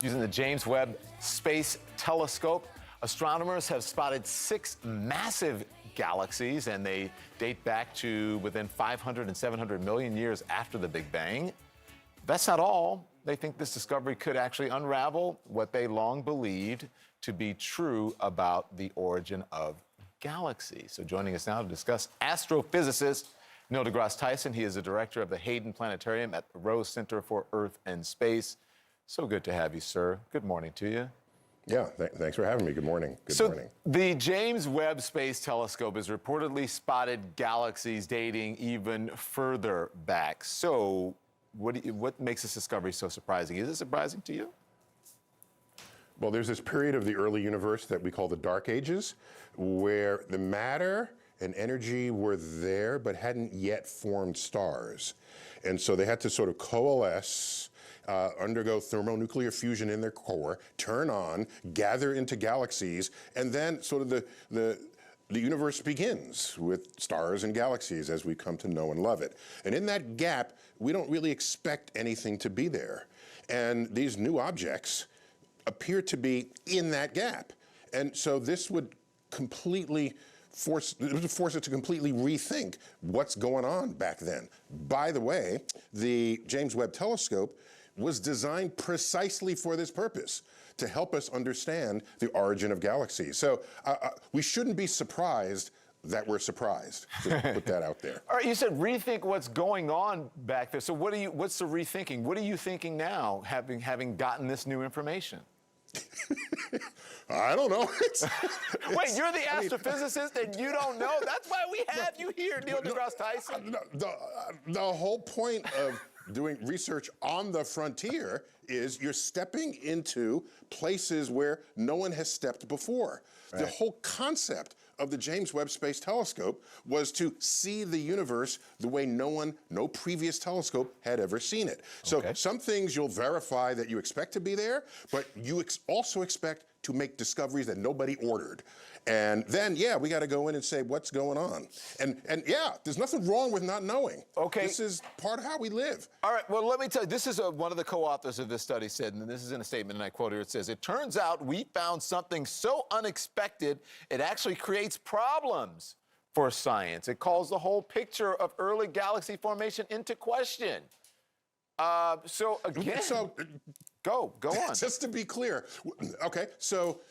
Using the James Webb Space Telescope, astronomers have spotted 6 massive galaxies, and they date back to within 500 and 700 million years after the Big Bang. That's not all. They think this discovery could actually unravel what they long believed to be true about the origin of galaxies. So joining us now to discuss, astrophysicist Neil deGrasse Tyson. He is the director of the Hayden Planetarium at the Rose Center for Earth and Space. So good to have you, sir. Good morning to you. Yeah, thanks for having me. Good morning. Good morning. The James Webb Space Telescope has reportedly spotted galaxies dating even further back. So what makes this discovery so surprising? Is it surprising to you? Well, there's this period of the early universe that we call the Dark Ages, where the matter and energy were there but hadn't yet formed stars. And so they had to sort of coalesce, undergo thermonuclear fusion in their core, turn on, gather into galaxies, and then sort of the universe begins with stars and galaxies as we come to know and love it. And in that gap, we don't really expect anything to be there. And these new objects appear to be in that gap. And so this would completely force it to completely rethink what's going on back then. By the way, the James Webb Telescope was designed precisely for this purpose, to help us understand the origin of galaxies. So we shouldn't be surprised that we're surprised. Just put that out there. All right, you said rethink what's going on back there. So what's the rethinking? What are you thinking now, having gotten this new information? I don't know. Wait, you're the astrophysicist and you don't know? That's why we have you here, Neil deGrasse Tyson. The whole point of doing research on the frontier is you're stepping into places where no one has stepped before. Right. The whole concept of the James Webb Space Telescope was to see the universe the way no previous telescope had ever seen it. So some things you'll verify that you expect to be there, but you also expect to make discoveries that nobody ordered. And then, yeah, we got to go in and say, what's going on? And yeah, there's nothing wrong with not knowing. Okay. This is part of how we live. All right, well, let me tell you, this is one of the co-authors of this study said, and this is in a statement, and I quote here, it says, "It turns out we found something so unexpected, it actually creates problems for science. It calls the whole picture of early galaxy formation into question." So again, go on. Just to be clear, okay, so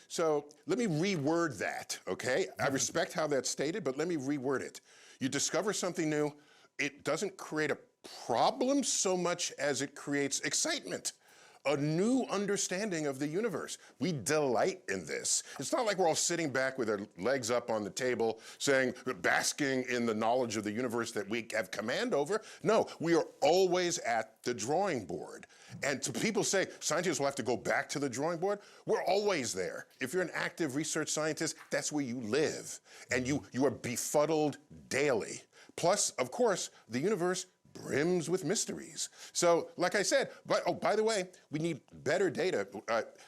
let me reword that, okay? I respect how that's stated, but let me reword it. You discover something new, it doesn't create a problem so much as it creates excitement. A new understanding of the universe. We delight in this. It's not like we're all sitting back with our legs up on the table saying, basking in the knowledge of the universe that we have command over. No, we are always at the drawing board. And to people say, scientists will have to go back to the drawing board, we're always there. If you're an active research scientist, that's where you live. And you are befuddled daily. Plus, of course, the universe brims with mysteries. So, like I said, by the way, we need better data.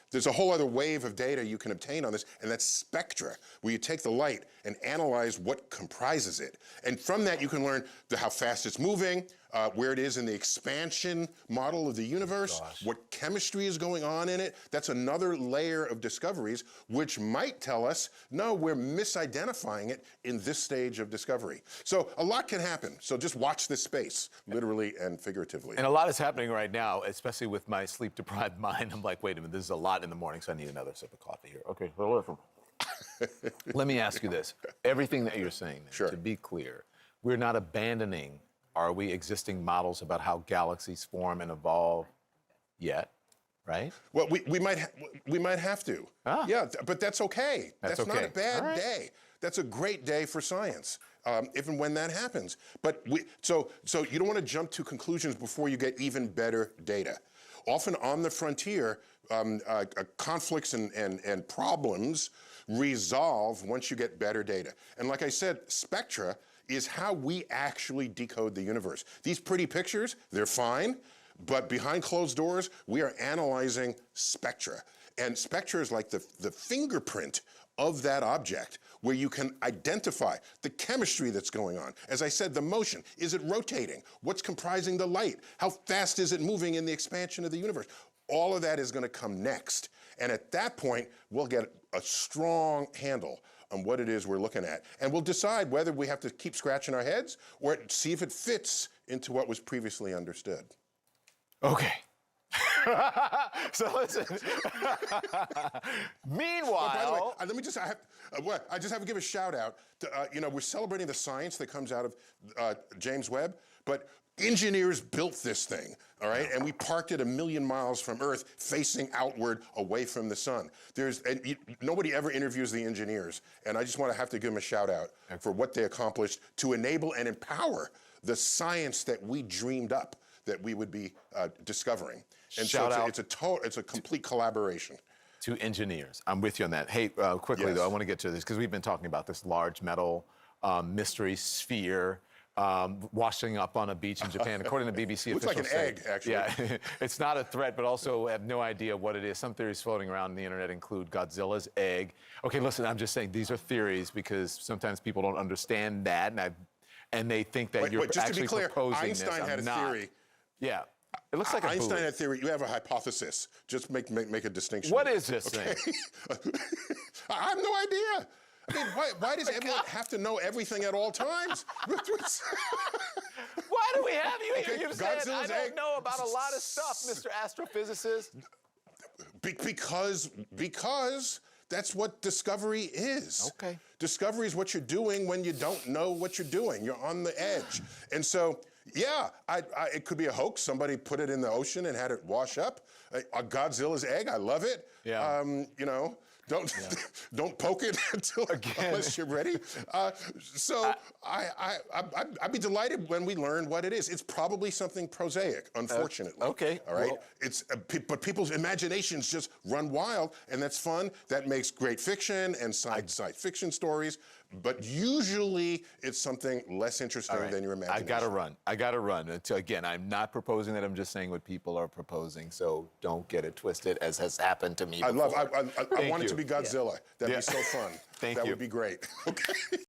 There's a whole other wave of data you can obtain on this, and that's spectra, where you take the light and analyze what comprises it. And from that, you can learn how fast it's moving, where it is in the expansion model of the universe, what chemistry is going on in it. That's another layer of discoveries, which might tell us, no, we're misidentifying it in this stage of discovery. So a lot can happen. So just watch this space, literally and figuratively. And a lot is happening right now, especially with my sleep-deprived mind. I'm like, wait a minute, this is a lot in the morning, so I need another sip of coffee here. Okay, let me ask you this. Everything that you're saying, to be clear, we're not abandoning, are we, existing models about how galaxies form and evolve yet, right? Well, we might have to. Yeah, but that's okay. That's not a bad day. That's a great day for science, if and when that happens. But so you don't want to jump to conclusions before you get even better data. Often on the frontier, conflicts and problems resolve once you get better data. And like I said, spectra is how we actually decode the universe. These pretty pictures, they're fine, but behind closed doors, we are analyzing spectra. And spectra is like the fingerprint of that object, where you can identify the chemistry that's going on. As I said, the motion. Is it rotating? What's comprising the light? How fast is it moving in the expansion of the universe? All of that is going to come next. And at that point, we'll get a strong handle on what it is we're looking at. And we'll decide whether we have to keep scratching our heads or see if it fits into what was previously understood. Okay. So listen. Meanwhile, by the way, let me just, I just have to give a shout out to, we're celebrating the science that comes out of James Webb, but engineers built this thing, all right? And we parked it 1 million miles from Earth, facing outward away from the sun. Nobody ever interviews the engineers, and I just want to have to give them a shout out for what they accomplished to enable and empower the science that we dreamed up that we would be discovering. And shout out it's a complete collaboration. To engineers. I'm with you on that. Hey, quickly Yes. though, I want to get to this because we've been talking about this large metal mystery sphere washing up on a beach in Japan. According to BBC Looks like officials an egg, actually. Yeah, it's not a threat, but also have no idea what it is. Some theories floating around the internet include Godzilla's egg. Okay, listen, I'm just saying these are theories because sometimes people don't understand that, and they think that you're just actually to be clear, proposing Einstein this. had I'm a not. theory. Yeah. It looks like a Einstein buoy. had a theory. You have a hypothesis. Just make a distinction. What is this thing? I have no idea. I mean, why does everyone have to know everything at all times? Why do we have you here? Okay, You said I Godzilla's don't egg. know about a lot of stuff, Mr. Astrophysicist. Because that's what discovery is. Okay. Discovery is what you're doing when you don't know what you're doing. You're on the edge. And so, yeah, it could be a hoax. Somebody put it in the ocean and had it wash up. A Godzilla's egg, I love it. Yeah. Don't poke it unless you're ready. I'd be delighted when we learn what it is. It's probably something prosaic, unfortunately. Okay. All right. Well, But people's imaginations just run wild, and that's fun. That makes great fiction and science fiction stories. But usually, it's something less interesting than your imagination. I gotta run. Again, I'm not proposing that. I'm just saying what people are proposing. So don't get it twisted, as has happened to me before. I want it to be Godzilla. That'd be so fun. Thank that you. would be great. Okay.